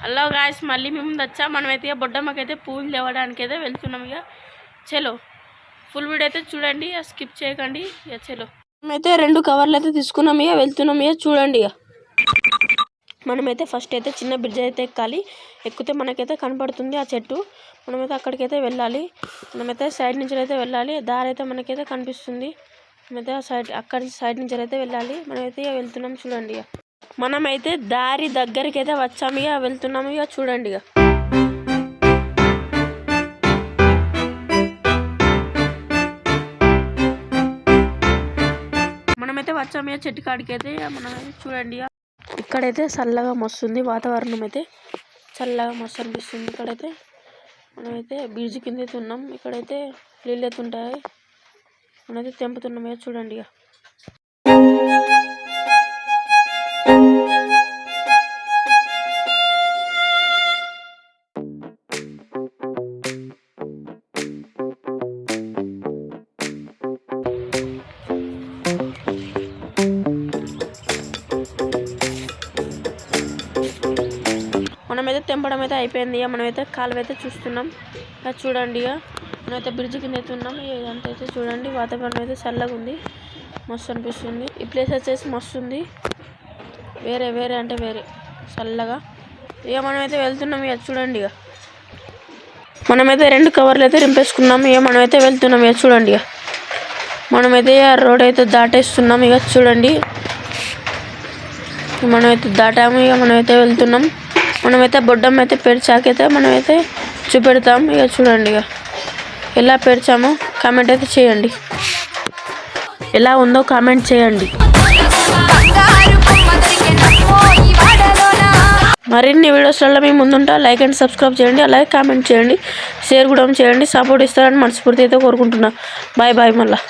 Hello guys, మళ్ళీ మేము వచ్చా. మనమైతే ఇక బొడ్డమ్మకైతే పూలు తేవడానికి అయితే వెళ్తున్నాం. ఇక చలో ఫుల్ వీడియో అయితే చూడండి, స్కిప్ చేయకండి. ఇక చలో మనమైతే 2 కవర్లు అయితే తీసుకున్నాం. ఇక వెళ్తున్నాం. ఇక చూడండి. ఇక మనమైతే ఫస్ట్ అయితే చిన్న బ్రిడ్జ్ అయితే ఎక్కాలి. ఎక్కితే మనకైతే కనపడుతుంది ఆ చెట్టు. మనమైతే అక్కడికైతే వెళ్ళాలి. మనమైతే సైడ్ నుంచి అయితే వెళ్ళాలి. దారి అయితే మనకైతే కనిపిస్తుంది. మనమైతే అక్కడి సైడ్ నుంచి అయితే వెళ్ళాలి. మనమైతే ఇక వెళ్తున్నాం. చూడండి. ఇక మనమైతే దారి దగ్గరికి అయితే వచ్చాము. ఇక వెళ్తున్నాము. ఇక చూడండి. ఇక మనమైతే వచ్చాము. ఇక చెట్టు కాడికి అయితే మనం చూడండి. ఇక్కడైతే చల్లగా మస్తుంది. వాతావరణం అయితే చల్లగా మస్తు అనిపిస్తుంది. ఇక్కడైతే మనమైతే బ్రిడ్జ్ కింద అయితే ఉన్నాం. ఇక్కడైతే నీళ్ళు అయితే ఉంటాయి. మనమైతే తెంపుతున్నాం. ఇక చూడండి. ఇక మనమైతే తెంపడం అయితే అయిపోయింది. ఇక మనమైతే కాలువ అయితే చూస్తున్నాం. ఇక చూడండి. ఇక మనమైతే బ్రిడ్జ్ కింద అయితే ఉన్నాం. ఇదంతా అయితే చూడండి. వాతావరణం అయితే చల్లగా ఉంది. మస్తు అనిపిస్తుంది. ఈ ప్లేస్ వచ్చేసి మస్తు ఉంది. వేరే అంటే వేరే చల్లగా. ఇక మనమైతే వెళ్తున్నాం. ఇక చూడండి. ఇక మనమైతే 2 కవర్లు అయితే రింపేసుకున్నాం. ఇక మనమైతే వెళ్తున్నాం. ఇక చూడండి. ఇక మనమైతే రోడ్ అయితే దాటేస్తున్నాం. ఇక చూడండి. మనమైతే దాటాము. ఇక మనమైతే వెళ్తున్నాం. మనమైతే బొడ్డమ్మ అయితే పెరిచాకైతే మనమైతే చూపెడతాం. ఇక చూడండి. ఇక ఎలా పెరిచామో కామెంట్ అయితే చేయండి. ఎలా ఉందో కామెంట్ చేయండి. మరిన్ని వీడియోస్లలో మేము ముందుంటా. లైక్ అండ్ సబ్స్క్రైబ్ చేయండి. అలాగే కామెంట్ చేయండి. షేర్ కూడా చేయండి. సపోర్ట్ ఇస్తారని మనస్ఫూర్తి అయితే కోరుకుంటున్నా. బాయ్ మళ్ళీ.